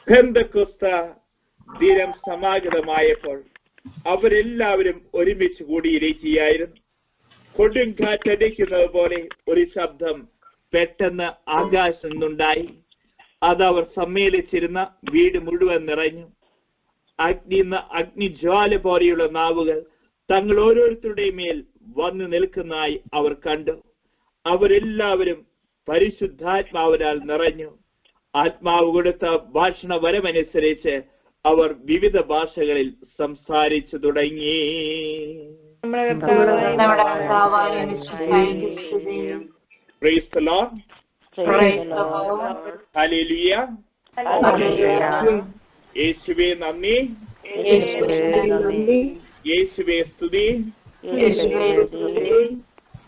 പെന്തക്കോസ്ത ദിനം സമാഗതമായപ്പോൾ അവരെല്ലാവരും ഒരുമിച്ച് കൂടിയിരിക്കുകയായിരുന്നു. കൊടുങ്കാറ്റടിക്കുന്നത് പോലെ ഒരു ശബ്ദം പെട്ടെന്ന് ആകാശം നിന്നുണ്ടായി. അതവർ സമ്മേളിച്ചിരുന്ന വീട് മുഴുവൻ നിറഞ്ഞു. അഗ്നിജ്വാല പോലെയുള്ള നാവുകൾ തങ്ങൾ ഓരോരുത്തരുടെയും മേൽ വന്നു നിൽക്കുന്നതായി അവർ കണ്ടു. അവരെല്ലാവരും പരിശുദ്ധാത്മാവിനാൽ നിറഞ്ഞു. ആത്മാവ് കൊടുത്ത ഭാഷണ വരമനുസരിച്ച് അവർ വിവിധ ഭാഷകളിൽ സംസാരിച്ചു തുടങ്ങി. Praise the Lord. Hallelujah. യേശുവേ നന്ദി, യേശുവേ സ്തുതി.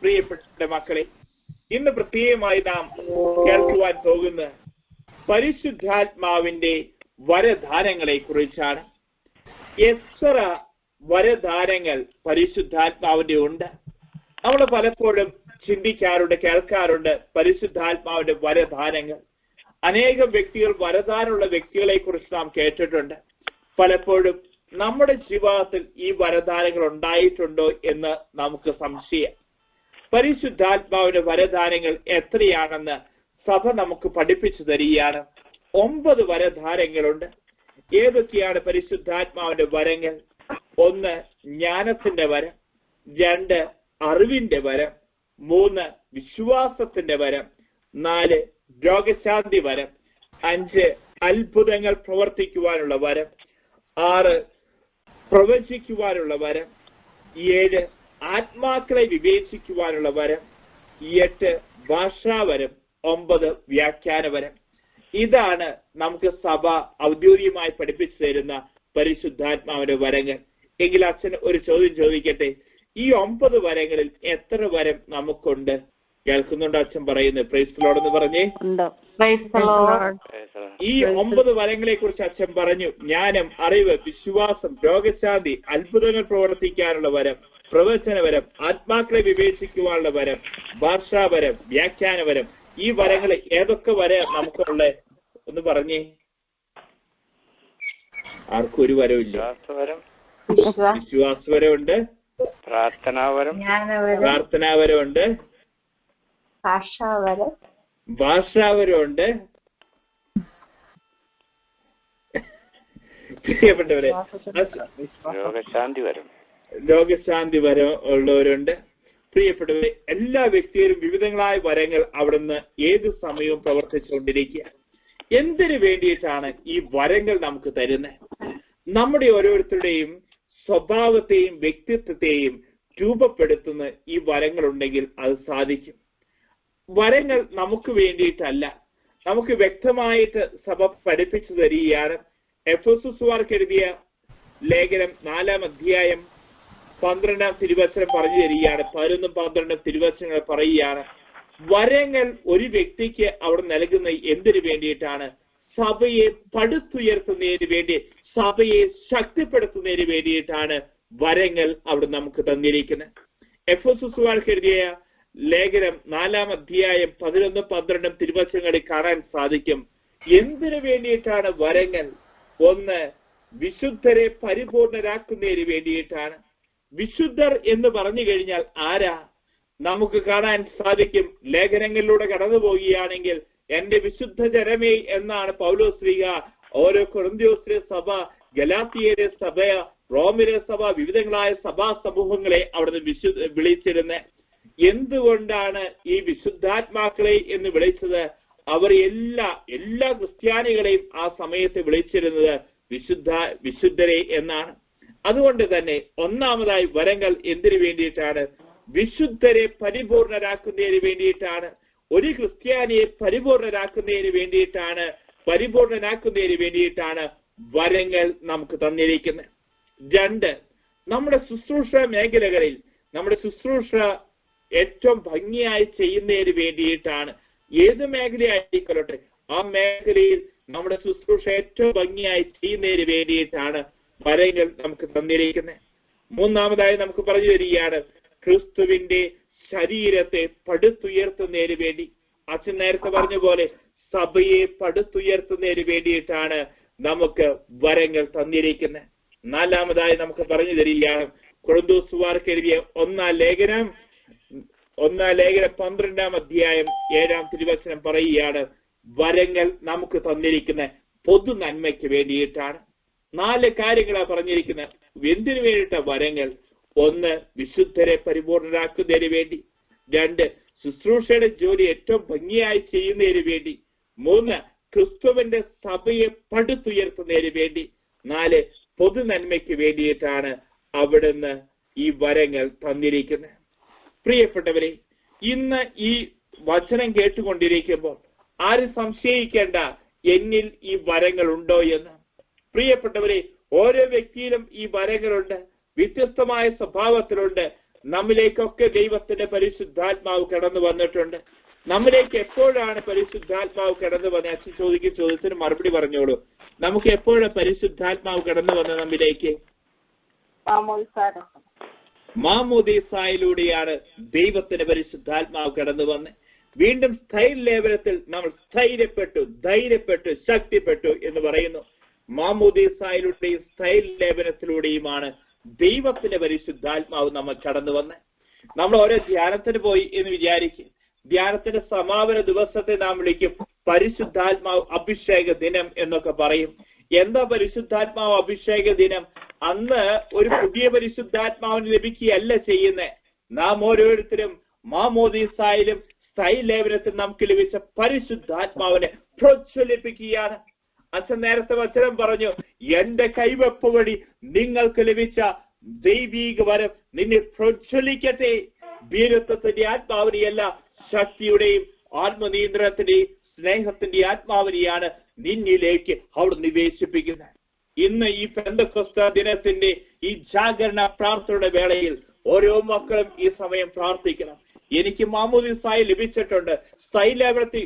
പ്രിയപ്പെട്ട മക്കളെ, ഇന്ന് പ്രത്യേകമായി നാം കേൾക്കുവാൻ പോകുന്ന പരിശുദ്ധാത്മാവിന്റെ വരദാനങ്ങളെ കുറിച്ചാണ്. എത്ര വരദാനങ്ങൾ പരിശുദ്ധാത്മാവിന്റെ ഉണ്ട്? നമ്മൾ പലപ്പോഴും ചിന്തിക്കാറുണ്ട്, കേൾക്കാറുണ്ട് പരിശുദ്ധാത്മാവിന്റെ വരദാനങ്ങൾ. അനേകം വ്യക്തികൾ വരദാനമുള്ള വ്യക്തികളെ കുറിച്ച് നാം കേട്ടിട്ടുണ്ട്. പലപ്പോഴും നമ്മുടെ ജീവിതത്തിൽ ഈ വരദാനങ്ങൾ ഉണ്ടായിട്ടുണ്ടോ എന്ന് നമുക്ക് സംശയം. പരിശുദ്ധാത്മാവിന്റെ വരദാനങ്ങൾ എത്രയാണെന്ന് സഭ നമുക്ക് പഠിപ്പിച്ചു തരികയാണ്. 9 വരദാനങ്ങളുണ്ട്. ഏതൊക്കെയാണ് പരിശുദ്ധാത്മാവിന്റെ വരങ്ങൾ? 1 ജ്ഞാനത്തിന്റെ വരം, 2 അറിവിന്റെ വരം, 3 വിശ്വാസത്തിന്റെ വരം, 4 രോഗശാന്തി വരം, 5 അത്ഭുതങ്ങൾ പ്രവർത്തിക്കുവാനുള്ള വരം, 6 പ്രവചിക്കുവാനുള്ള വരം, 7 ആത്മാക്കളെ വിവേചിക്കുവാനുള്ള വരം, 8 ഭാഷാവരം, 9 വ്യാഖ്യാനവരം. ഇതാണ് നമുക്ക് സഭ ഔദ്യോഗികമായി പഠിപ്പിച്ചു തരുന്ന പരിശുദ്ധാത്മാവിന്റെ വരങ്ങൾ. എങ്കിൽ അച്ഛൻ ഒരു ചോദ്യം ചോദിക്കട്ടെ, ഈ 9 വരങ്ങളിൽ എത്ര വരം നമുക്കുണ്ട്? കേൾക്കുന്നുണ്ട് അച്ഛൻ പറയുന്നത്? പ്രൈസ് ദി ലോർഡ് എന്ന് പറഞ്ഞേ. ഈ 9 വരങ്ങളെ കുറിച്ച് അച്ഛൻ പറഞ്ഞു. ജ്ഞാനം, അറിവ്, വിശ്വാസം, രോഗശാന്തി, അത്ഭുതങ്ങൾ പ്രവർത്തിക്കാനുള്ള വരം, പ്രവചനവരം, ആത്മാക്കളെ വിവേചിക്കുവാനുള്ള വരം, ഭാഷാവരം, വ്യാഖ്യാനവരം. ഈ വരങ്ങൾ ഏതൊക്കെ വരെ നമുക്കുള്ള ഒന്ന് പറഞ്ഞേ. ആർക്കും ഒരു വരവില്ല. വിശ്വാസവരമുണ്ട്, പ്രാർത്ഥനാവരമുണ്ട്, ഭാഷാവരമുണ്ട്. പ്രിയപ്പെട്ടവരെ, രോഗശാന്തി വരം ഉള്ളവരുണ്ട്. പ്രിയപ്പെട്ടവരെ, എല്ലാ വ്യക്തികളും വിവിധങ്ങളായ വരങ്ങൾ അവിടുന്ന് ഏത് സമയവും പ്രവർത്തിച്ചുകൊണ്ടിരിക്കുക. എന്തിനു വേണ്ടിയിട്ടാണ് ഈ വരങ്ങൾ നമുക്ക് തരുന്നത്? നമ്മുടെ ഓരോരുത്തരുടെയും സ്വഭാവത്തെയും വ്യക്തിത്വത്തെയും രൂപപ്പെടുത്തുന്ന ഈ വരങ്ങൾ ഉണ്ടെങ്കിൽ അത് സാധിക്കും. വരങ്ങൾ നമുക്ക് വേണ്ടിയിട്ടല്ല, നമുക്ക് വ്യക്തമായിട്ട് സഭ പഠിപ്പിച്ചു തരികയാണ്. എഫെസോസുകാർക്ക് എഴുതിയ ലേഖനം 4-ാം അധ്യായം 12-ാം തിരുവചനം പറഞ്ഞു തരികയാണ്. 11-12 തിരുവചനങ്ങൾ പറയുകയാണ്. വരങ്ങൾ ഒരു വ്യക്തിക്ക് അവിടെ നൽകുന്ന എന്തിനു വേണ്ടിയിട്ടാണ്? സഭയെ പടുത്തുയർത്തുന്നതിന് വേണ്ടി, സഭയെ ശക്തിപ്പെടുത്തുന്നതിന് വേണ്ടിയിട്ടാണ് വരങ്ങൾ അവിടെ നമുക്ക് തന്നിരിക്കുന്നത്. എഫെസോസുകാർക്ക് എഴുതിയ ലേഖനം 4-ാം അധ്യായം 11-12 തിരുവചനങ്ങളിൽ കാണാൻ സാധിക്കും. എന്തിനു വേണ്ടിയിട്ടാണ് വരങ്ങൾ? 1 വിശുദ്ധരെ പരിപൂർണരാക്കുന്നതിന് വേണ്ടിയിട്ടാണ്. വിശുദ്ധർ എന്ന് പറഞ്ഞു കഴിഞ്ഞാൽ ആരാ? നമുക്ക് കാണാൻ സാധിക്കും. ലേഖനങ്ങളിലൂടെ കടന്നു പോവുകയാണെങ്കിൽ എന്റെ വിശുദ്ധ ജനമേ എന്നാണ് പൗലോസ് ശ്ലീഹ ഓരോ കൊരിന്ത്യോസിലെ സഭ, ഗലാത്യയിലെ സഭ, റോമിലെ സഭ, വിവിധങ്ങളായ സഭാ സമൂഹങ്ങളെ അവിടുന്ന് വിളിച്ചിരുന്നത്. എന്തുകൊണ്ടാണ് ഈ വിശുദ്ധാത്മാക്കളെ എന്ന് വിളിച്ചത്? അവർ എല്ലാ ക്രിസ്ത്യാനികളെയും ആ സമയത്ത് വിളിച്ചിരുന്നത് വിശുദ്ധരെ എന്നാണ്. അതുകൊണ്ട് തന്നെ ഒന്നാമതായി വരങ്ങൾ എന്തിനു വേണ്ടിയിട്ടാണ്? വിശുദ്ധരെ പരിപൂർണരാക്കുന്നതിന് വേണ്ടിയിട്ടാണ്. ഒരു ക്രിസ്ത്യാനിയെ പരിപൂർണരാക്കുന്നതിന് വേണ്ടിയിട്ടാണ് വരങ്ങൾ നമുക്ക് തന്നിരിക്കുന്നത്. 2 നമ്മുടെ ശുശ്രൂഷ മേഖലകളിൽ നമ്മുടെ ശുശ്രൂഷ ഏറ്റവും ഭംഗിയായി ചെയ്യുന്നതിന് വേണ്ടിയിട്ടാണ്. ഏത് മേഖലയായിക്കൊള്ളട്ടെ, ആ മേഖലയിൽ നമ്മുടെ ശുശ്രൂഷ ഏറ്റവും ഭംഗിയായി ചെയ്യുന്നതിന് വേണ്ടിയിട്ടാണ് വരങ്ങൾ നമുക്ക് തന്നിരിക്കുന്നത്. 3-ാമതായി നമുക്ക് പറഞ്ഞു തരികയാണ്, ക്രിസ്തുവിന്റെ ശരീരത്തെ പടുത്തുയർത്തുന്നതിന് വേണ്ടി. അച്ഛൻ നേരത്തെ പറഞ്ഞ പോലെ സഭയെ പടുത്തുയർത്തുന്നതിന് വേണ്ടിയിട്ടാണ് നമുക്ക് വരങ്ങൾ തന്നിരിക്കുന്നത്. നാലാമതായി നമുക്ക് പറഞ്ഞു തരികയാണ് കൊരിന്തോസുകാർക്ക് എഴുതിയ ഒന്നാം ലേഖനം 12-ാം അധ്യായം 7-ാം തിരുവചനം പറയുകയാണ്, വരങ്ങൾ നമുക്ക് തന്നിരിക്കുന്ന പൊതു നന്മയ്ക്ക് വേണ്ടിയിട്ടാണ്. 4 കാര്യങ്ങളാണ് പറഞ്ഞിരിക്കുന്നത്. എന്തിനു വേണ്ടിയിട്ട വരങ്ങൾ? 1, വിശുദ്ധരെ പരിപൂർണരാക്കുന്നതിന് വേണ്ടി. 2, ശുശ്രൂഷയുടെ ജോലി ഏറ്റവും ഭംഗിയായി ചെയ്യുന്നതിന് വേണ്ടി. 3, ക്രിസ്തുവിന്റെ സഭയെ പടുത്തുയർത്തുന്നതിന് വേണ്ടി. 4, പൊതു നന്മയ്ക്ക് വേണ്ടിയിട്ടാണ് അവിടുന്ന് ഈ വരങ്ങൾ തന്നിരിക്കുന്നത്. പ്രിയപ്പെട്ടവരെ, ഇന്ന് ഈ വചനം കേട്ടുകൊണ്ടിരിക്കുമ്പോൾ ആരും സംശയിക്കേണ്ട എന്നിൽ ഈ വരങ്ങൾ ഉണ്ടോ എന്ന്. പ്രിയപ്പെട്ടവരെ, ഓരോ വ്യക്തിയിലും ഈ വരങ്ങളുണ്ട്, വ്യത്യസ്തമായ സ്വഭാവത്തിലുണ്ട്. നമ്മിലേക്കൊക്കെ ദൈവത്തിന്റെ പരിശുദ്ധാത്മാവ് കടന്നു വന്നിട്ടുണ്ട്. നമ്മിലേക്ക് എപ്പോഴാണ് പരിശുദ്ധാത്മാവ് കടന്നു വന്നത്? അച്ഛൻ ചോദിക്കുന്ന ചോദ്യത്തിന് മറുപടി പറഞ്ഞോളൂ. നമുക്ക് എപ്പോഴാണ് പരിശുദ്ധാത്മാവ് കടന്നു വന്നത് നമ്മിലേക്ക്? മാമോദീസായിലൂടെയാണ് ദൈവത്തിന്റെ പരിശുദ്ധാത്മാവ് കടന്നു വന്ന്. വീണ്ടും സ്ഥൈര്യലേപനത്തിൽ നമ്മൾ ധൈര്യപ്പെട്ടു ശക്തിപ്പെട്ടു എന്ന് പറയുന്നു. മാമോദീസായിലൂടെയും സ്ഥൈര്യലേപനത്തിലൂടെയുമാണ് ദൈവത്തിന്റെ പരിശുദ്ധാത്മാവ് നമ്മൾ കടന്നു വന്ന്. നമ്മൾ ഓരോ ധ്യാനത്തിന് പോയി എന്ന് വിചാരിക്കും. ധ്യാനത്തിന്റെ സമാപന ദിവസത്തെ നാം വിളിക്കും പരിശുദ്ധാത്മാവ് അഭിഷേക ദിനം എന്നൊക്കെ പറയും. എന്താ പരിശുദ്ധാത്മാവ് അഭിഷേക ദിനം? അന്ന് ഒരു പുതിയ പരിശുദ്ധാത്മാവിന് ലഭിക്കുകയല്ല ചെയ്യുന്നത്. നാം ഓരോരുത്തരും മാമോദീസായിലും സ്ഥൈര്യലേപനത്തിൽ നമുക്ക് ലഭിച്ച പരിശുദ്ധാത്മാവിനെ പ്രോത്സാഹിപ്പിക്കുകയാണ്. അച്ഛൻ നേരത്തെ വചനം പറഞ്ഞു, എന്റെ കൈവെപ്പ് വഴി നിങ്ങൾക്ക് ലഭിച്ച ദൈവീക വരം നിന്നെ പ്രോത്സാഹിക്കട്ടെ. വീരത്വത്തിന്റെ ആത്മാവിനെയല്ല, ശക്തിയുടെയും ആത്മനിയന്ത്രണത്തിന്റെയും സ്നേഹത്തിന്റെ ആത്മാവിനെയാണ് നിന്നിലേക്ക് അവിടെ നിവേശിപ്പിക്കുന്നത്. ഇന്ന് ഈ പെന്തക്കോസ്ത ദിനത്തിന്റെ ഈ ജാഗരണ പ്രാർത്ഥനയുടെ വേളയിൽ ഓരോ മക്കളും ഈ സമയം പ്രാർത്ഥിക്കണം. എനിക്ക് മാമോദീസായി ലഭിച്ചിട്ടുണ്ട്, സ്ഥൈര്യലേപനത്തിൽ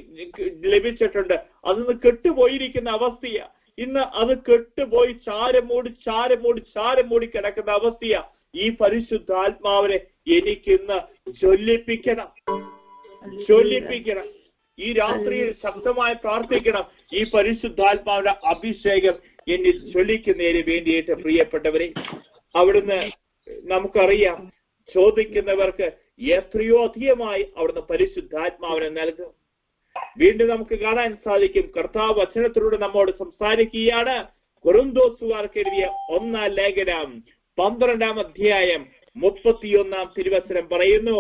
ലഭിച്ചിട്ടുണ്ട്, അതൊന്ന് കെട്ടുപോയിരിക്കുന്ന അവസ്ഥയാ. ഇന്ന് അത് കെട്ടുപോയി ചാരം മൂടി കിടക്കുന്ന അവസ്ഥയാ. ഈ പരിശുദ്ധാത്മാവിനെ എനിക്കിന്ന് ജ്വലിപ്പിക്കണം. ഈ രാത്രിയിൽ ശക്തമായി പ്രാർത്ഥിക്കണം. ഈ പരിശുദ്ധാത്മാവിന്റെ അഭിഷേകം എന്നിൽ ജ്വലിക്കുന്നതിന് വേണ്ടിയിട്ട് പ്രിയപ്പെട്ടവരെ, അവിടുന്ന് നമുക്കറിയാം ചോദിക്കുന്നവർക്ക് എത്രയോ അധികമായി അവിടുന്ന് പരിശുദ്ധാത്മാവിനെ നൽകും. വീണ്ടും നമുക്ക് കാണാൻ സാധിക്കും, കർത്താവ് വചനത്തിലൂടെ നമ്മോട് സംസാരിക്കുകയാണ്. കൊരിന്തോസുകാർക്ക് എഴുതിയ 1-ാം ലേഖനം 12-ാം അധ്യായം 31-ാം തിരുവചനം പറയുന്നു,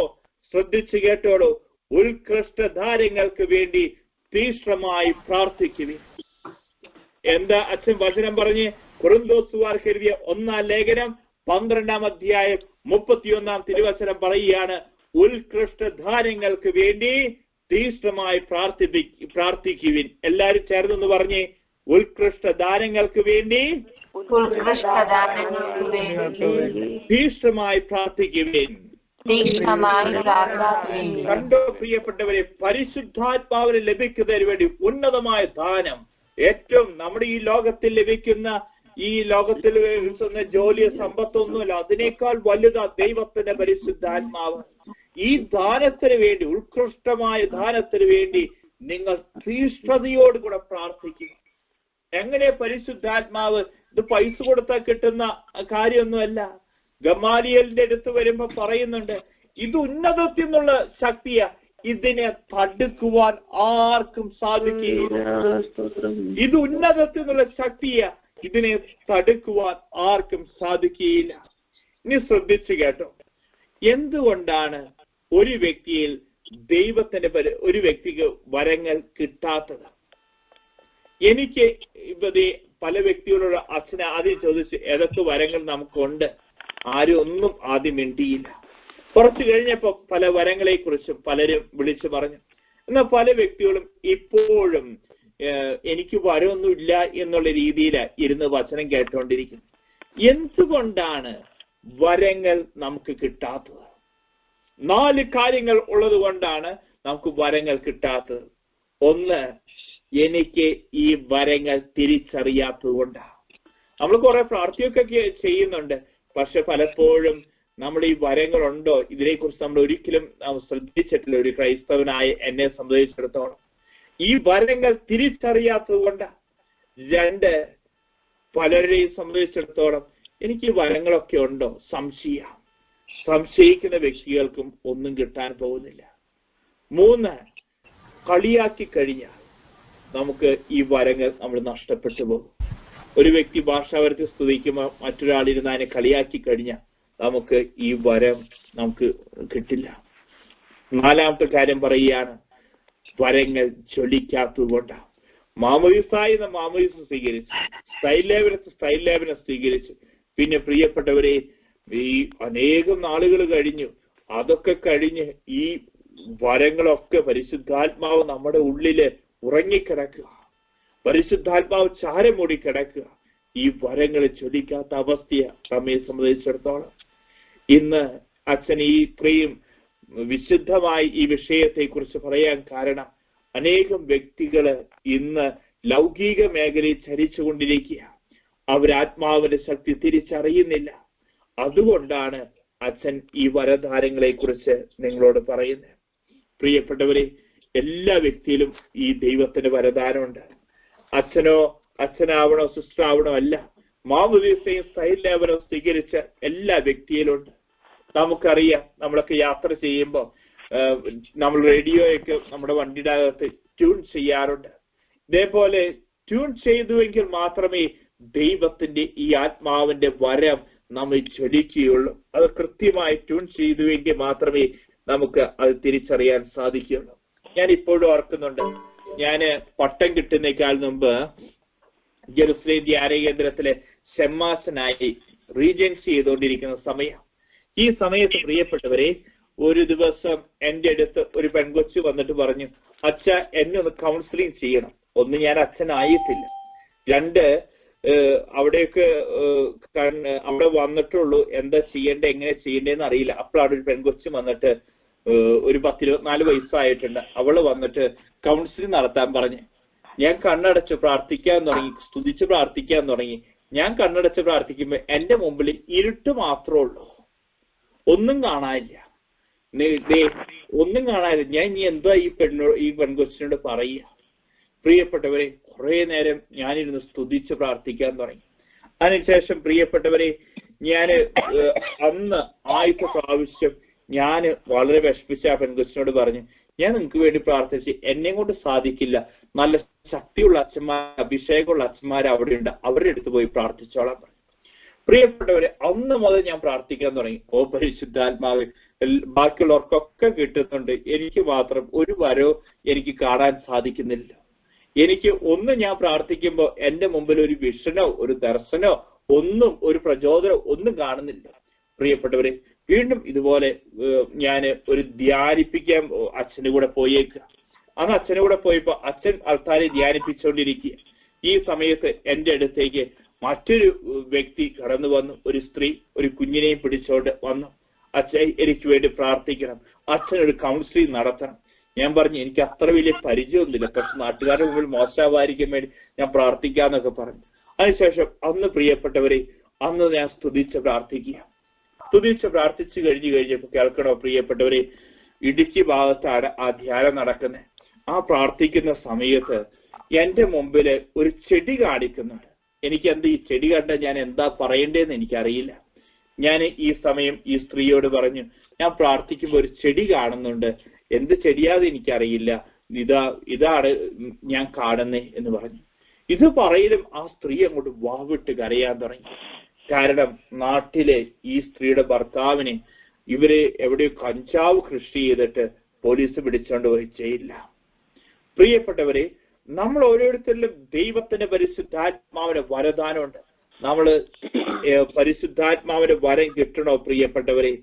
ശ്രദ്ധിച്ചു കേട്ടോളൂ, ഉത്കൃഷ്ടധാരങ്ങൾക്ക് വേണ്ടി തീക്ഷ്ണമായി പ്രാർത്ഥിക്കുവിൻ. എന്താ അച്ഛൻ വചനം പറഞ്ഞ്? കൊരിന്തോസുകാർക്ക് എഴുതിയ 1-ാം ലേഖനം 12-ാം അധ്യായം 31-ാം തിരുവചനം പറയുകയാണ്, ഉത്കൃഷ്ടധാരങ്ങൾക്ക് വേണ്ടി തീക്ഷ്ണമായി പ്രാർത്ഥിക്കുവിൻ. എല്ലാരും ചേർന്നൊന്ന് പറഞ്ഞേ, ഉത്കൃഷ്ടധാരങ്ങൾക്ക് വേണ്ടി തീക്ഷ്ണമായി പ്രാർത്ഥിക്കുവിൻ. കണ്ടോ പ്രിയപ്പെട്ടവരെ, പരിശുദ്ധാത്മാവിന് ലഭിക്കുന്നതിന് വേണ്ടി ഉന്നതമായ ദാനം, ഏറ്റവും നമ്മുടെ ഈ ലോകത്തിൽ ലഭിക്കുന്ന, ഈ ലോകത്തിൽ ലഭിക്കുന്ന ജോലിയോ സമ്പത്തൊന്നുമല്ല, അതിനേക്കാൾ വലുതാ ദൈവത്തിന്റെ പരിശുദ്ധാത്മാവ്. ഈ ദാനത്തിന് വേണ്ടി, ഉത്കൃഷ്ടമായ ദാനത്തിന് വേണ്ടി നിങ്ങൾ തീഷ്ണതയോടുകൂടെ പ്രാർത്ഥിക്കുക. എങ്ങനെ പരിശുദ്ധാത്മാവ്? ഇത് പൈസ കൊടുത്താൽ കിട്ടുന്ന കാര്യമൊന്നുമല്ല. ഗമാലിയലിന്റെ അടുത്ത് വരുമ്പോ പറയുന്നുണ്ട്, ഇത് ഉന്നതത്തിൽ നിന്നുള്ള ശക്തിയാ, ഇതിനെ തടുക്കുവാൻ ആർക്കും സാധിക്കുകയില്ല. ഇത് ഉന്നതത്തിൽ നിന്നുള്ള ശക്തിയാ, ഇതിനെ തടുക്കുവാൻ ആർക്കും സാധിക്കുകയില്ല. ഇനി ശ്രദ്ധിച്ചു കേട്ടോ, എന്തുകൊണ്ടാണ് ഒരു വ്യക്തിയിൽ ഒരു വ്യക്തിക്ക് വരങ്ങൾ കിട്ടാത്തത്? എനിക്ക് പല വ്യക്തികളോട് അച്ഛനെ ആദ്യം ചോദിച്ച് ഏതൊക്കെ വരങ്ങൾ നമുക്കുണ്ട്, ആരും ഒന്നും ആദ്യം മിണ്ടിയില്ല. കുറച്ചു കഴിഞ്ഞപ്പോ പല വരങ്ങളെ കുറിച്ചും പലരും വിളിച്ചു പറഞ്ഞു. എന്നാൽ പല വ്യക്തികളും ഇപ്പോഴും എനിക്ക് വരമൊന്നുമില്ല എന്നുള്ള രീതിയിൽ ഇരുന്ന് വചനം കേട്ടുകൊണ്ടിരിക്കുന്നു. എന്തുകൊണ്ടാണ് വരങ്ങൾ നമുക്ക് കിട്ടാത്തത്? 4 കാര്യങ്ങൾ ഉള്ളത് കൊണ്ടാണ് നമുക്ക് വരങ്ങൾ കിട്ടാത്തത്. 1, എനിക്ക് ഈ വരങ്ങൾ തിരിച്ചറിയാത്തത് കൊണ്ടാണ്. നമ്മൾ കുറെ പ്രാർത്ഥനയൊക്കെ ചെയ്യുന്നുണ്ട്, പക്ഷെ പലപ്പോഴും നമ്മൾ ഈ വരങ്ങളുണ്ടോ ഇതിനെക്കുറിച്ച് നമ്മൾ ഒരിക്കലും ശ്രദ്ധിച്ചിട്ടില്ല. ഒരു ക്രൈസ്തവനായ എന്നെ സംബന്ധിച്ചിടത്തോളം ഈ വരങ്ങൾ തിരിച്ചറിയാത്തത് കൊണ്ടാണ്. 2, പലരെയും സംബന്ധിച്ചിടത്തോളം എനിക്ക് വരങ്ങളൊക്കെ ഉണ്ടോ? സംശയിക്കുന്ന വ്യക്തികൾക്കും ഒന്നും കിട്ടാൻ പോകുന്നില്ല. 3, കളിയാക്കി കഴിഞ്ഞാൽ നമുക്ക് ഈ വരങ്ങൾ നമ്മൾ നഷ്ടപ്പെട്ടു പോകും. ഒരു വ്യക്തി ഭാഷാവരത്തെ സ്തുതിക്കുമ്പോൾ മറ്റൊരാളിരുന്ന് അതിനെ കളിയാക്കി കഴിഞ്ഞാൽ നമുക്ക് ഈ വരം നമുക്ക് കിട്ടില്ല. 4-ാമത്തെ കാര്യം പറയുകയാണ്, വരങ്ങൾ ജ്വലിക്കാത്തതുകൊണ്ടാണ്. മാമോദിസായ മാമോദിസ സ്വീകരിച്ചു, സ്ഥൈലേപനം സ്വീകരിച്ചു. പിന്നെ പ്രിയപ്പെട്ടവരെ, ഈ അനേകം നാളുകൾ കഴിഞ്ഞു. അതൊക്കെ കഴിഞ്ഞ് ഈ വരങ്ങളൊക്കെ പരിശുദ്ധാത്മാവ് നമ്മുടെ ഉള്ളില് ഉറങ്ങിക്കിടക്കുക, പരിശുദ്ധാത്മാവ് ചാരം മൂടി കിടക്കുക. ഈ വരങ്ങൾ ചൊല്ലിക്കാത്ത അവസ്ഥയെ നമ്മെ സംബന്ധിച്ചിടത്തോളം ഇന്ന് അച്ഛൻ ഇത്രയും വിശുദ്ധമായി ഈ വിഷയത്തെ കുറിച്ച് പറയാൻ കാരണം, അനേകം വ്യക്തികള് ഇന്ന് ലൗകിക മേഖലയിൽ ചരിച്ചുകൊണ്ടിരിക്കുക. അവരാത്മാവിന്റെ ശക്തി തിരിച്ചറിയുന്നില്ല. അതുകൊണ്ടാണ് അച്ഛൻ ഈ വരധാരങ്ങളെ കുറിച്ച് നിങ്ങളോട് പറയുന്നത്. പ്രിയപ്പെട്ടവരെ, എല്ലാ വ്യക്തിയിലും ഈ ദൈവത്തിന്റെ വരദാനമുണ്ട്. അച്ഛനാവണോ സിസ്റ്ററാവണോ അല്ല, മാമോദീസയും സ്ഥൈലേപനവും സ്വീകരിച്ച എല്ലാ വ്യക്തിയിലുണ്ട്. നമുക്കറിയാം, നമ്മളൊക്കെ യാത്ര ചെയ്യുമ്പോൾ നമ്മൾ റേഡിയോയൊക്കെ നമ്മുടെ വണ്ടിയുടെ അകത്ത് ട്യൂൺ ചെയ്യാറുണ്ട്. ഇതേപോലെ ട്യൂൺ ചെയ്തുവെങ്കിൽ മാത്രമേ ദൈവത്തിന്റെ ഈ ആത്മാവിന്റെ വരം നമ്മൾ ജ്വലിക്കുകയുള്ളൂ. അത് കൃത്യമായി ട്യൂൺ ചെയ്തുവെങ്കിൽ മാത്രമേ നമുക്ക് അത് തിരിച്ചറിയാൻ സാധിക്കുകയുള്ളൂ. ഞാൻ ഇപ്പോഴും ഓർക്കുന്നുണ്ട്, ഞാന് പട്ടം കിട്ടുന്നേക്കാൾ മുമ്പ് ജെറുസലേം ധ്യാന കേന്ദ്രത്തിലെ ഷെമ്മാസനായി റീജൻസി ചെയ്തുകൊണ്ടിരിക്കുന്ന സമയം. ഈ സമയത്ത് പ്രിയപ്പെട്ടവരെ, ഒരു ദിവസം എന്റെ അടുത്ത് ഒരു പെൺകൊച്ചു വന്നിട്ട് പറഞ്ഞു, അച്ഛ എന്നെ ഒന്ന് കൗൺസിലിംഗ് ചെയ്യണം. ഒന്ന്, ഞാൻ അച്ഛനായിട്ടില്ല. 2, അവിടെയൊക്കെ അവിടെ വന്നിട്ടുള്ളൂ, എന്താ ചെയ്യേണ്ടത് എങ്ങനെ ചെയ്യേണ്ടതെന്ന് അറിയില്ല. അപ്പോഴാണ് ഒരു പെൺകൊച്ചു വന്നിട്ട്, ഒരു 10-24 വയസ്സായിട്ടുണ്ട്, അവള് വന്നിട്ട് കൗൺസിലിംഗ് നടത്താൻ പറഞ്ഞു. ഞാൻ കണ്ണടച്ച് പ്രാർത്ഥിക്കാൻ തുടങ്ങി, സ്തുതിച്ച് പ്രാർത്ഥിക്കാൻ തുടങ്ങി. ഞാൻ കണ്ണടച്ച് പ്രാർത്ഥിക്കുമ്പോ എന്റെ മുമ്പിൽ ഇരുട്ട് മാത്രമേ ഉള്ളൂ, ഒന്നും കാണാനില്ല. ഞാൻ ഇനി എന്താ ഈ പെൺകൊച്ചിനോട് പറയുക? പ്രിയപ്പെട്ടവരെ, കുറെ നേരം ഞാനിരുന്ന് സ്തുതിച്ച് പ്രാർത്ഥിക്കാൻ തുടങ്ങി. അതിനുശേഷം പ്രിയപ്പെട്ടവരെ, ഞാന് അന്ന് ആദ്യത്തെ പ്രാവശ്യം ഞാന് വളരെ വിഷമിച്ച ആ പെൺകൊച്ചിനോട് പറഞ്ഞു, ഞാൻ നിങ്ങൾക്ക് വേണ്ടി പ്രാർത്ഥിച്ച് എന്നെ കൊണ്ട് സാധിക്കില്ല, നല്ല ശക്തിയുള്ള അച്ഛന്മാർ, അഭിഷേകമുള്ള അച്ഛന്മാർ അവിടെ ഉണ്ട്, അവരുടെ അടുത്ത് പോയി പ്രാർത്ഥിച്ചോളാൻ പറഞ്ഞു. പ്രിയപ്പെട്ടവരെ, അന്ന് മുതൽ ഞാൻ പ്രാർത്ഥിക്കാൻ തുടങ്ങി. ഓ പരിശുദ്ധാത്മാവ്, ബാക്കിയുള്ളവർക്കൊക്കെ കിട്ടുന്നുണ്ട്, എനിക്ക് മാത്രം ഒരു വരോ എനിക്ക് കാണാൻ സാധിക്കുന്നില്ല. എനിക്ക് ഞാൻ പ്രാർത്ഥിക്കുമ്പോൾ എന്റെ മുമ്പിൽ ഒരു വിഷനോ ഒരു ദർശനോ ഒന്നും, ഒരു പ്രചോദനോ ഒന്നും കാണുന്നില്ല. പ്രിയപ്പെട്ടവരെ, വീണ്ടും ഇതുപോലെ ഞാൻ ഒരു ധ്യാനിപ്പിക്കാൻ അച്ഛൻ്റെ കൂടെ പോയേക്കുക. അന്ന് അച്ഛൻ്റെ കൂടെ പോയപ്പോ അച്ഛൻ ആൾക്കാരെ ധ്യാനിപ്പിച്ചുകൊണ്ടിരിക്കുക. ഈ സമയത്ത് എന്റെ അടുത്തേക്ക് മറ്റൊരു വ്യക്തി കടന്നു വന്നു. ഒരു സ്ത്രീ ഒരു കുഞ്ഞിനെയും പിടിച്ചോണ്ട് വന്നു. അച്ഛൻ എനിക്ക് വേണ്ടി പ്രാർത്ഥിക്കണം, അച്ഛനൊരു കൗൺസിലിംഗ് നടത്തണം. ഞാൻ പറഞ്ഞു, എനിക്ക് അത്ര വലിയ പരിചയമൊന്നുമില്ല, പക്ഷെ നാട്ടുകാരുടെ മുമ്പിൽ മോശമായിരിക്കാൻ വേണ്ടി ഞാൻ പ്രാർത്ഥിക്കാന്നൊക്കെ പറഞ്ഞു. അതിനുശേഷം അന്ന് പ്രിയപ്പെട്ടവരെ, അന്ന് ഞാൻ സ്തുതിച്ച് പ്രാർത്ഥിച്ചു കഴിഞ്ഞപ്പോ കേൾക്കണോ പ്രിയപ്പെട്ടവരെ, ഇടുക്കി ഭാഗത്താണ് ആ ധ്യാനം നടക്കുന്നത്. ആ പ്രാർത്ഥിക്കുന്ന സമയത്ത് എന്റെ മുമ്പില് ഒരു ചെടി കാണിക്കുന്നുണ്ട്. എനിക്ക് ഈ ചെടി കണ്ട ഞാൻ എന്താ പറയേണ്ടതെന്ന് എനിക്കറിയില്ല. ഞാൻ ഈ സമയം ഈ സ്ത്രീയോട് പറഞ്ഞു, ഞാൻ പ്രാർത്ഥിക്കുമ്പോൾ ഒരു ചെടി കാണുന്നുണ്ട്, എന്ത് ചെടിയാതെ എനിക്കറിയില്ല, ഇതാണ് ഞാൻ കാണുന്നേ എന്ന് പറഞ്ഞു. ഇത് പറയലും ആ സ്ത്രീ അങ്ങോട്ട് വാവിട്ട് കരയാൻ തുടങ്ങി. കാരണം നാട്ടിലെ ഈ സ്ത്രീയുടെ ഭർത്താവിനെ ഇവര് എവിടെയോ കഞ്ചാവ് കൃഷി ചെയ്തിട്ട് പോലീസ് പിടിച്ചോണ്ട് പോയി ചെയ്യില്ല. പ്രിയപ്പെട്ടവരെ, നമ്മൾ ഓരോരുത്തരിലും ദൈവത്തിന്റെ പരിശുദ്ധാത്മാവിന്റെ വരദാനമുണ്ട്. നമ്മള് പരിശുദ്ധാത്മാവിന്റെ വരം കിട്ടണോ പ്രിയപ്പെട്ടവരെ?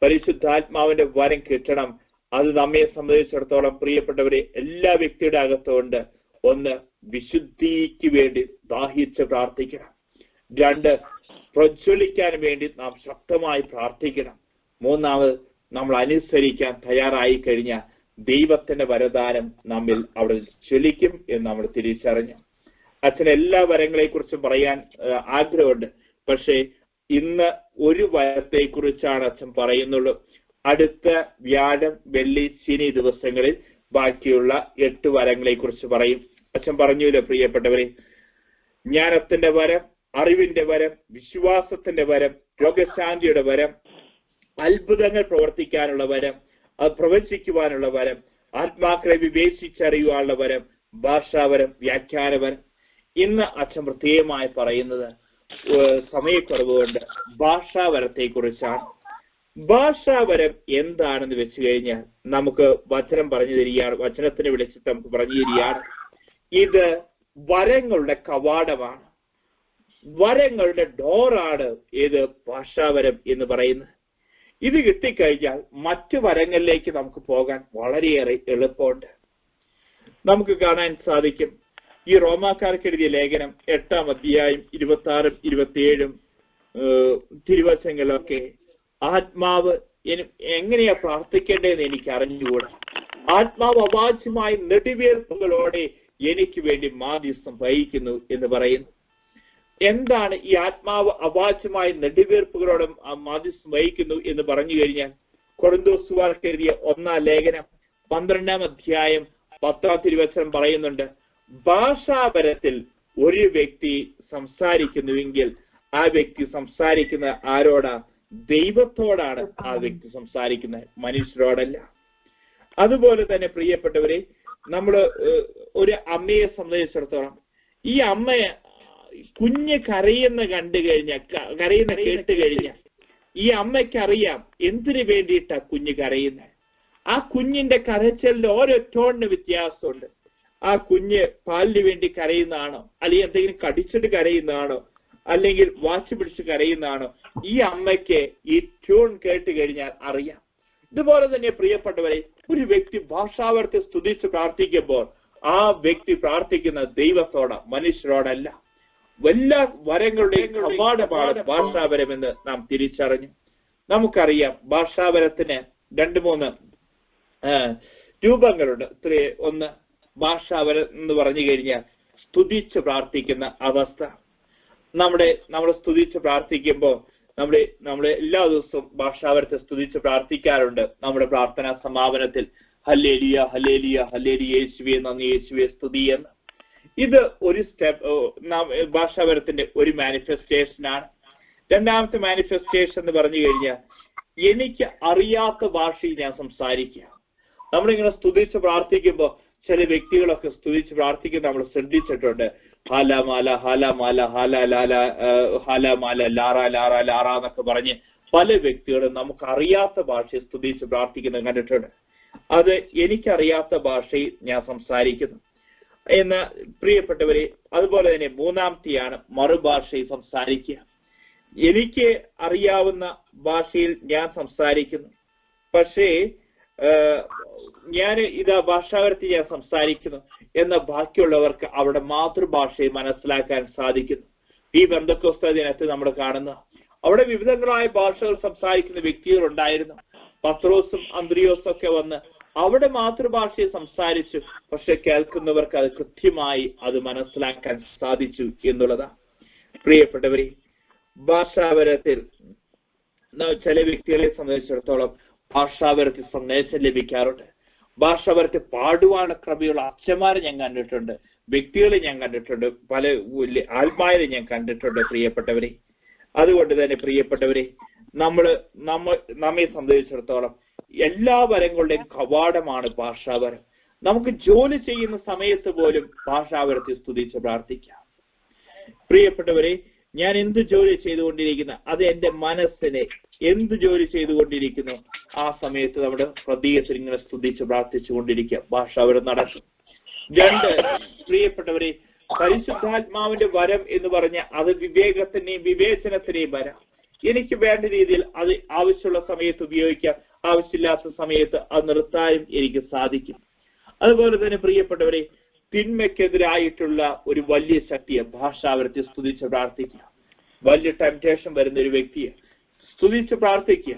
പരിശുദ്ധാത്മാവിന്റെ വരം കിട്ടണം. അത് നമ്മെ സംബന്ധിച്ചിടത്തോളം പ്രിയപ്പെട്ടവരെ, എല്ലാ വ്യക്തിയുടെ അകത്തുണ്ട്. 1, വിശുദ്ധിക്ക് വേണ്ടി ദാഹിച്ച് പ്രാർത്ഥിക്കണം. 2, പ്രജ്വലിക്കാൻ വേണ്ടി നാം ശക്തമായി പ്രാർത്ഥിക്കണം. 3, നമ്മൾ അനുസരിക്കാൻ തയ്യാറായി കഴിഞ്ഞാൽ ദൈവത്തിന്റെ വരദാനം നമ്മിൽ അവിടെ ജ്വലിക്കും എന്ന് നമ്മൾ തിരിച്ചറിഞ്ഞു. അച്ഛന് എല്ലാ വരങ്ങളെ കുറിച്ചും പറയാൻ ആഗ്രഹമുണ്ട്. പക്ഷേ ഇന്ന് ഒരു വരത്തെ കുറിച്ചാണ് അച്ഛൻ പറയുന്നുള്ളൂ. അടുത്ത വ്യാഴം, വെള്ളി, ശനി ദിവസങ്ങളിൽ ബാക്കിയുള്ള 8 വരങ്ങളെ കുറിച്ച് പറയും. അച്ഛൻ പറഞ്ഞല്ലോ പ്രിയപ്പെട്ടവരെ, ജ്ഞാനത്തിന്റെ വരം, അറിവിന്റെ വരം, വിശ്വാസത്തിന്റെ വരം, രോഗശാന്തിയുടെ വരം, അത്ഭുതങ്ങൾ പ്രവർത്തിക്കാനുള്ള വരം, അത് പ്രവചിക്കുവാനുള്ള വരം, ആത്മാക്കളെ വിവേചിച്ചറിയുവാനുള്ള വരം, ഭാഷാവരം, വ്യാഖ്യാനവരം. ഇന്ന് അച്ഛൻ പ്രത്യേകമായി പറയുന്നത് സമയക്കുറവ് കൊണ്ട് ഭാഷാവരത്തെ കുറിച്ചാണ്. ഭാഷാവരം എന്താണെന്ന് വെച്ച് കഴിഞ്ഞാൽ നമുക്ക് വചനം പറഞ്ഞു തരികയാണ്, വചനത്തിന് വിളിച്ചിട്ട് നമുക്ക് പറഞ്ഞു തരികയാണ്. ഇത് വരങ്ങളുടെ കവാടമാണ്, വരങ്ങളുടെ ഡോറാണ് ഏത് ഭാഷാവരം എന്ന് പറയുന്നത്. ഇത് കിട്ടിക്കഴിഞ്ഞാൽ മറ്റു വരങ്ങളിലേക്ക് നമുക്ക് പോകാൻ വളരെയേറെ എളുപ്പമുണ്ട്. നമുക്ക് കാണാൻ സാധിക്കും ഈ റോമാക്കാർക്ക് എഴുതിയ ലേഖനം 8-ാം അധ്യായം 26-ഉം 27-ഉം തിരുവചനങ്ങളൊക്കെ ആത്മാവ് എങ്ങനെയാ പ്രാർത്ഥിക്കേണ്ടതെന്ന് എനിക്ക് അറിഞ്ഞുകൂടാ. ആത്മാവ് അവാച്യമായ നെടുവീർപ്പുകളോടെ എനിക്ക് വേണ്ടി മാധ്യസ്ഥം വഹിക്കുന്നു എന്ന് പറയുന്നു. എന്താണ് ഈ ആത്മാവ് അവാച്യമായ നെടുവീർപ്പുകളോടെ മാധ്യസ്ഥം വഹിക്കുന്നു എന്ന് പറഞ്ഞു കഴിഞ്ഞാൽ, കൊരിന്തോസുകാർക്ക് എഴുതിയ 1-ാം ലേഖനം 12-ാം അധ്യായം 10-ാം തിരുവചനം പറയുന്നുണ്ട്, ഭാഷാപരത്തിൽ ഒരു വ്യക്തി സംസാരിക്കുന്നുവെങ്കിൽ ആ വ്യക്തി സംസാരിക്കുന്ന ആരോടാ? ദൈവത്തോടാണ് ആ വ്യക്തി സംസാരിക്കുന്നത്, മനുഷ്യരോടല്ല. അതുപോലെ തന്നെ പ്രിയപ്പെട്ടവരെ, നമ്മള് ഒരു അമ്മയെ സംബന്ധിച്ചിടത്തോളം, ഈ അമ്മയെ കുഞ്ഞ് കരയുന്ന കേട്ട് കഴിഞ്ഞാൽ ഈ അമ്മയ്ക്കറിയാം എന്തിനു വേണ്ടിയിട്ടാ കുഞ്ഞ് കരയുന്നത്. ആ കുഞ്ഞിന്റെ കരച്ചിലിന് ഓരോ ടോണിന് വ്യത്യാസമുണ്ട്. ആ കുഞ്ഞ് പാലിന് വേണ്ടി കരയുന്നതാണോ, അല്ലെങ്കിൽ എന്തെങ്കിലും കടിച്ചിട്ട് കരയുന്നതാണോ, അല്ലെങ്കിൽ വാശി പിടിച്ച് കരയുന്നതാണോ, ഈ അമ്മയ്ക്ക് ഈ ട്യൂൺ കേട്ട് കഴിഞ്ഞാൽ അറിയാം. ഇതുപോലെ തന്നെ പ്രിയപ്പെട്ടവരെ, ഒരു വ്യക്തി ഭാഷാവരത്തെ സ്തുതിച്ച് പ്രാർത്ഥിക്കുമ്പോൾ ആ വ്യക്തി പ്രാർത്ഥിക്കുന്ന ദൈവത്തോടാ, മനുഷ്യരോടല്ല. എല്ലാ വരങ്ങളുടെയും കവാടമാണ് ഭാഷാവരമെന്ന് നാം തിരിച്ചറിഞ്ഞു. നമുക്കറിയാം ഭാഷാവരത്തിന് 2-3 രൂപങ്ങളുണ്ട്. ഒന്ന്, ഭാഷാവരം എന്ന് പറഞ്ഞു കഴിഞ്ഞാൽ സ്തുതിച്ച് പ്രാർത്ഥിക്കുന്ന അവസ്ഥ. നമ്മൾ സ്തുതിച്ച് പ്രാർത്ഥിക്കുമ്പോൾ നമ്മൾ എല്ലാ ദിവസവും ഭാഷാവരത്തെ സ്തുതിച്ച് പ്രാർത്ഥിക്കാറുണ്ട്. നമ്മുടെ പ്രാർത്ഥനാ സമാപനത്തിൽ ഹല്ലേലൂയ ഹല്ലേലൂയ ഹല്ലേലൂയ, യേശുവേ നന്ദി, യേശുവേ സ്തുതി എന്ന്. ഇത് ഒരു സ്റ്റെപ്പ്, ഭാഷാവരത്തിന്റെ ഒരു മാനിഫെസ്റ്റേഷൻ ആണ്. രണ്ടാമത്തെ മാനിഫെസ്റ്റേഷൻ എന്ന് പറഞ്ഞു കഴിഞ്ഞാൽ, എനിക്ക് അറിയാത്ത ഭാഷയിൽ ഞാൻ സംസാരിക്കുക. നമ്മളിങ്ങനെ സ്തുതിച്ച് പ്രാർത്ഥിക്കുമ്പോൾ ചില വ്യക്തികളൊക്കെ സ്തുതിച്ച് പ്രാർത്ഥിക്കുന്ന നമ്മൾ ശ്രദ്ധിച്ചിട്ടുണ്ട്. ഹാലാമാല ഹാലാമാല ഹാലാലാല ഹാലാമാല ലാറ ലാറ ലാറ എന്നൊക്കെ പറഞ്ഞ് പല വ്യക്തികളും നമുക്ക് അറിയാത്ത ഭാഷയിൽ സ്തുതിച്ച് പ്രാർത്ഥിക്കുന്നത് കണ്ടിട്ടുണ്ട്. അത് എനിക്കറിയാത്ത ഭാഷയിൽ ഞാൻ സംസാരിക്കുന്നു എന്ന് പ്രിയപ്പെട്ടവരെ. അതുപോലെ തന്നെ മൂന്നാമത്തെയാണ് മറുഭാഷയിൽ സംസാരിക്കുക. എനിക്ക് അറിയാവുന്ന ഭാഷയിൽ ഞാൻ സംസാരിക്കുന്നു, പക്ഷേ ഞാൻ ഭാഷാവരത്തിൽ ഞാൻ സംസാരിക്കുന്നു എന്ന ബാക്കിയുള്ളവർക്ക് അവരുടെ മാതൃഭാഷയെ മനസ്സിലാക്കാൻ സാധിക്കുന്നു. ഈ പെന്തക്കോസ്ത് ദിനത്തിൽ നമ്മൾ കാണുന്ന അവിടെ വിവിധങ്ങളായ ഭാഷകൾ സംസാരിക്കുന്ന വ്യക്തികൾ ഉണ്ടായിരുന്നു. പത്രോസും അന്ത്രിയോസും ഒക്കെ വന്ന് അവിടെ മാതൃഭാഷയെ സംസാരിച്ചു, പക്ഷെ കേൾക്കുന്നവർക്ക് അത് കൃത്യമായി അത് മനസ്സിലാക്കാൻ സാധിച്ചു എന്നുള്ളതാണ്. പ്രിയപ്പെട്ടവരെ, ഭാഷാവരത്തിൽ ചില വ്യക്തികളെ സംബന്ധിച്ചിടത്തോളം ഭാഷാവരത്തിൽ സന്ദേശം ലഭിക്കാറുണ്ട്. ഭാഷാവരത്തിൽ പാടുവാണ് ക്രമയുള്ള അച്ഛന്മാരെ ഞാൻ കണ്ടിട്ടുണ്ട്, വ്യക്തികളെ ഞാൻ കണ്ടിട്ടുണ്ട്, പല ആത്മാരെ ഞാൻ കണ്ടിട്ടുണ്ട് പ്രിയപ്പെട്ടവരെ. അതുകൊണ്ട് തന്നെ പ്രിയപ്പെട്ടവരെ, നമ്മെ സംബന്ധിച്ചിടത്തോളം എല്ലാ വരങ്ങളുടെയും കവാടമാണ് ഭാഷാവരം. നമുക്ക് ജോലി ചെയ്യുന്ന സമയത്ത് പോലും ഭാഷാവരത്തെ സ്തുതിച്ച് പ്രാർത്ഥിക്കാം. പ്രിയപ്പെട്ടവരെ, ഞാൻ എന്ത് ജോലി ചെയ്തുകൊണ്ടിരിക്കുന്നു, അത് എന്റെ മനസ്സിനെ എന്ത് ജോലി ചെയ്തുകൊണ്ടിരിക്കുന്നു ആ സമയത്ത് നമ്മുടെ ഹൃദയത്തിൽ ഇങ്ങനെ സ്തുതിച്ച് പ്രാർത്ഥിച്ചു കൊണ്ടിരിക്കുക, ഭാഷാവരം നടക്കും. 2, പ്രിയപ്പെട്ടവരെ, പരിശുദ്ധാത്മാവിന്റെ വരം എന്ന് പറഞ്ഞ അത് വിവേകത്തിന്റെയും വിവേചനത്തിന്റെയും വരം. എനിക്ക് വേണ്ട രീതിയിൽ അത് ആവശ്യമുള്ള സമയത്ത് ഉപയോഗിക്കാം, ആവശ്യമില്ലാത്ത സമയത്ത് അത് നിർത്താനും എനിക്ക് സാധിക്കും. അതുപോലെ തന്നെ പ്രിയപ്പെട്ടവരെ, തിന്മയ്ക്കെതിരായിട്ടുള്ള ഒരു വലിയ ശക്തിയെ ഭാഷാവരത്തെ സ്തുതിച്ച് പ്രാർത്ഥിക്കുക. വലിയ ടെംപ്റ്റേഷൻ വരുന്ന ഒരു വ്യക്തിയെ സ്തുതിച്ച് പ്രാർത്ഥിക്കുക.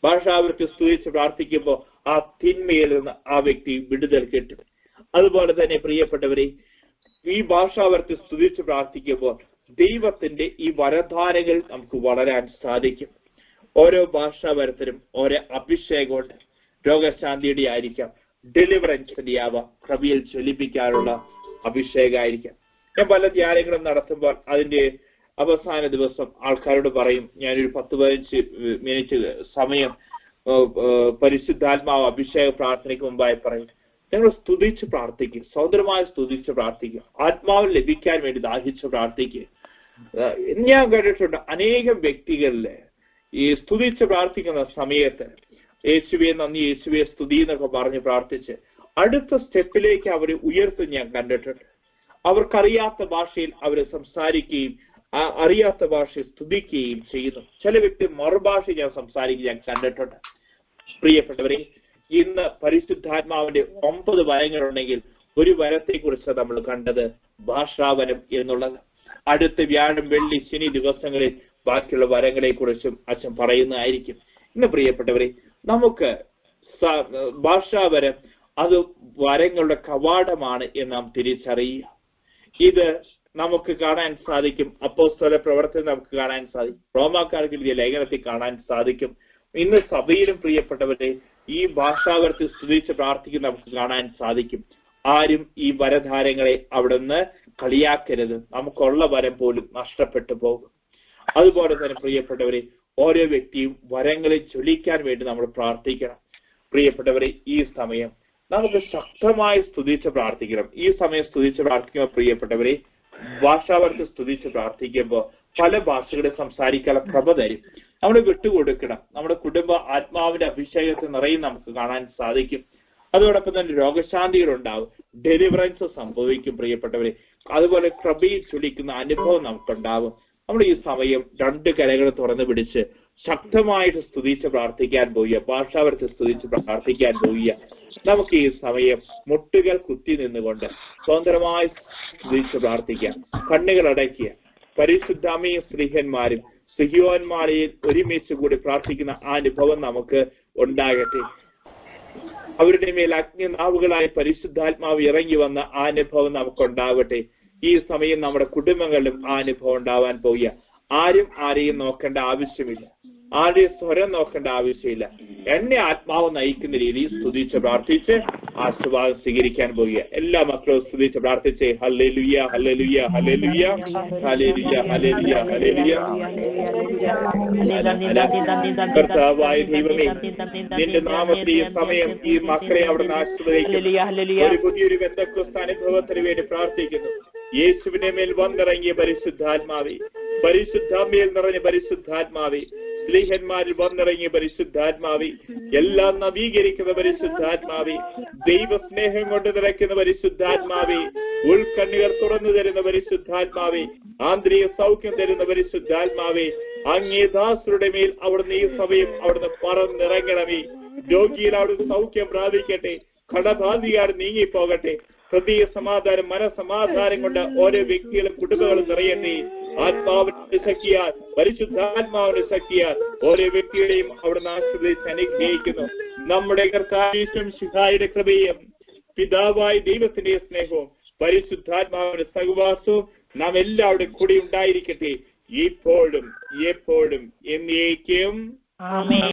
ഭാഷാവരത്തെ സ്തുതിച്ച് പ്രാർത്ഥിക്കുമ്പോൾ ആ തിന്മയിൽ നിന്ന് ആ വ്യക്തി വിടുതൽ കിട്ടും. അതുപോലെ തന്നെ പ്രിയപ്പെട്ടവരെ, ഈ ഭാഷാവരത്തെ സ്തുതിച്ച് പ്രാർത്ഥിക്കുമ്പോൾ ദൈവത്തിന്റെ ഈ വരധാരകൾ നമുക്ക് വളരാൻ സാധിക്കും. ഓരോ ഭാഷാവരത്തിനും ഓരോ അഭിഷേകമുണ്ട്. രോഗശാന്തിയുടെ ആയിരിക്കാം, ഡെലിവറൻസിന്റെ ആവാം, കൃപയിൽ ജ്വലിപ്പിക്കാനുള്ള അഭിഷേകമായിരിക്കാം. ഞാൻ പല ധ്യാനങ്ങളും നടത്തുമ്പോൾ അതിന്റെ അവസാന ദിവസം ആൾക്കാരോട് പറയും, ഞാനൊരു 10-15 മിനിറ്റ് സമയം പരിശുദ്ധാത്മാവ് അഭിഷേക പ്രാർത്ഥനയ്ക്ക് മുമ്പായി പറയും, നിങ്ങൾ സ്തുതിച്ച് പ്രാർത്ഥിക്കുക, സ്വതന്ത്രമായി സ്തുതിച്ച് പ്രാർത്ഥിക്കുക, ആത്മാവിൽ ലഭിക്കാൻ വേണ്ടി ദാഹിച്ച് പ്രാർത്ഥിക്കുക. ഞാൻ കണ്ടിട്ടുണ്ട് അനേകം വ്യക്തികളില് ഈ സ്തുതിച്ച് പ്രാർത്ഥിക്കുന്ന സമയത്ത് യേശുവെ നന്ദി, യേശുവെ സ്തുതി എന്നൊക്കെ പറഞ്ഞ് പ്രാർത്ഥിച്ച് അടുത്ത സ്റ്റെപ്പിലേക്ക് അവരെ ഉയർത്തി ഞാൻ കണ്ടിട്ടുണ്ട്. അവർക്കറിയാത്ത ഭാഷയിൽ അവര് സംസാരിക്കുകയും അറിയാത്ത ഭാഷയിൽ സ്തുതിക്കുകയും ചെയ്യുന്നു. ചില വ്യക്തി മറുഭാഷ ഞാൻ സംസാരിക്കുക ഞാൻ കണ്ടിട്ടുണ്ട്. പ്രിയപ്പെട്ടവരെ, ഇന്ന് പരിശുദ്ധാത്മാവിന്റെ 9 വരങ്ങളുണ്ടെങ്കിൽ ഒരു വരത്തെ കുറിച്ച് നമ്മൾ കണ്ടത് ഭാഷാവരം എന്നുള്ളത്. അടുത്ത വ്യാഴം, വെള്ളി, ശനി ദിവസങ്ങളിൽ ബാക്കിയുള്ള വരങ്ങളെ കുറിച്ചും അച്ഛൻ പറയുന്നതായിരിക്കും. ഇന്ന് പ്രിയപ്പെട്ടവരെ, നമുക്ക് ഭാഷാവരം അത് വരങ്ങളുടെ കവാടമാണ് എന്ന് നാം തിരിച്ചറിയുക. ഇത് നമുക്ക് കാണാൻ സാധിക്കും. അപ്പോസ്തല പ്രവർത്തനം നമുക്ക് കാണാൻ സാധിക്കും. റോമാക്കാർക്ക് എഴുതിയ ലേഖനത്തിൽ കാണാൻ സാധിക്കും. ഇന്ന് സഭയിലും പ്രിയപ്പെട്ടവരെ ഈ ഭാഷാവരത്തിൽ സ്തുതിച്ച് പ്രാർത്ഥിക്കുന്ന നമുക്ക് കാണാൻ സാധിക്കും. ആരും ഈ വരധാരങ്ങളെ അവിടുന്ന് കളിയാക്കരുത്. നമുക്കുള്ള വരം പോലും നഷ്ടപ്പെട്ടു പോകും. അതുപോലെ തന്നെ പ്രിയപ്പെട്ടവരെ, ഓരോ വ്യക്തിയും വരങ്ങളെ ചൊല്ലിക്കാൻ വേണ്ടി നമ്മൾ പ്രാർത്ഥിക്കണം. പ്രിയപ്പെട്ടവരെ, ഈ സമയം നമുക്ക് ശക്തമായി സ്തുതിച്ച് പ്രാർത്ഥിക്കണം. ഈ സമയം സ്തുതിച്ച് പ്രാർത്ഥിക്കുമ്പോൾ പ്രിയപ്പെട്ടവരെ, ഭാഷാവരത്തിൽ സ്തുതിച്ച് പ്രാർത്ഥിക്കുമ്പോൾ പല ഭാഷകളെ സംസാരിക്കാനുള്ള കൃപ തരും. നമ്മൾ വിട്ടുകൊടുക്കണം. നമ്മുടെ കുടുംബ ആത്മാവിന്റെ അഭിഷേകത്തിൽ നിറയും നമുക്ക് കാണാൻ സാധിക്കും. അതോടൊപ്പം തന്നെ രോഗശാന്തികൾ ഉണ്ടാവും, ഡെലിവറൻസ് സംഭവിക്കും പ്രിയപ്പെട്ടവരെ. അതുപോലെ കൃപയിൽ ചൊല്ലിക്കുന്ന അനുഭവം നമുക്കുണ്ടാവും. നമ്മൾ ഈ സമയം 2 കരകൾ തുറന്നു പിടിച്ച് ശക്തമായിട്ട് സ്തുതിച്ച് പ്രാർത്ഥിക്കാൻ പോവുക, ഭാഷാവരത്തിൽ സ്തുതിച്ച് പ്രാർത്ഥിക്കാൻ പോവുക. നമുക്ക് ഈ സമയം മുട്ടുകൾ കുത്തി നിന്നുകൊണ്ട് സ്വതന്ത്രമായി സ്തുതിച്ച് പ്രാർത്ഥിക്കാം. കണ്ണുകൾ അടയ്ക്കുക. പരിശുദ്ധാമയും സ്ത്രീഹന്മാരും സിഹിയോന്മാരെയും ഒരുമിച്ച് കൂടി പ്രാർത്ഥിക്കുന്ന ആ അനുഭവം നമുക്ക് ഉണ്ടാകട്ടെ. അവരുടെ മേൽ അഗ്നിനാവുകളായി പരിശുദ്ധാത്മാവ് ഇറങ്ങി വന്ന ആ അനുഭവം നമുക്കുണ്ടാവട്ടെ. ഈ സമയം നമ്മുടെ കുടുംബങ്ങളിലും ആ അനുഭവം ഉണ്ടാവാൻ പോവുക. ആരും ആരെയും നോക്കേണ്ട ആവശ്യമില്ല, ആരെയും സ്വരം നോക്കേണ്ട ആവശ്യമില്ല. എന്നെ ആത്മാവ് നയിക്കുന്ന രീതിയിൽ സ്തുതിച്ച് പ്രാർത്ഥിച്ച് ആശീർവാദം സ്വീകരിക്കാൻ പോവുക. എല്ലാ മക്കളും സ്തുതിച്ച് പ്രാർത്ഥിച്ച് hallelujah, hallelujah, hallelujah, hallelujah, hallelujah, hallelujah. കർത്താവായ ദൈവമേ, നിന്റെ നാമത്തിൽ ഈ സമയം ഈ മക്കളെ അവിടുന്ന് ആശീർവദിക്കുന്നു. ഒരു പുതിയൊരു പെന്തക്കോസ്ത് അനുഭവത്തിന് വേണ്ടി പ്രാർത്ഥിക്കുന്നു. യേശുവിനെ മേൽ വന്നിറങ്ങിയ പരിശുദ്ധാത്മാവേ, പരിശുദ്ധാത്മയിൽ നിറഞ്ഞ പരിശുദ്ധാത്മാവേ, സ്ലീഹന്മാരിൽ വന്നിറങ്ങിയ പരിശുദ്ധാത്മാവേ, എല്ലാം നവീകരിക്കുന്ന പരിശുദ്ധാത്മാവേ, ദൈവസ്നേഹം കൊണ്ട് നിറയ്ക്കുന്ന പരിശുദ്ധാത്മാവേ, ഉൾക്കണ്ണുകൾ തുറന്നു തരുന്ന പരിശുദ്ധാത്മാവേ, ആന്തരിക സൗഖ്യം തരുന്ന പരിശുദ്ധാത്മാവേ, അങ്ങേ ദാസരുടെ മേൽ അവിടുന്ന് ഈ സമയം അവിടുന്ന് പറന്നിറങ്ങണമേ. രോഗിയിൽ അവിടുന്ന് സൗഖ്യം പ്രാപിക്കട്ടെ. കടബാധികാർ നീങ്ങിപ്പോകട്ടെ. ഹൃദയ സമാധാനം, മനസമാധാനം കൊണ്ട് ഓരോ വ്യക്തികളും കുടുംബങ്ങളും നിറയട്ടെ. ആത്മാവിന്റെ ശക്തിയാൽ, പരിശുദ്ധാത്മാവിന്റെ ശക്തിയാൽ ഓരോ വ്യക്തികളെയും അവിടുന്ന് ആശ്രയിച്ച് അനുഗ്രഹിക്കുന്നു. നമ്മുടെ കർത്താവിന്റെ ശിഹായുടെ കൃപയും പിതാവായ ദൈവത്തിന്റെ സ്നേഹവും പരിശുദ്ധാത്മാവിന്റെ സഹവാസവും നാം എല്ലാവരുടെ കൂടി ഉണ്ടായിരിക്കട്ടെ, ഇപ്പോഴും എപ്പോഴും എന്നേക്കും.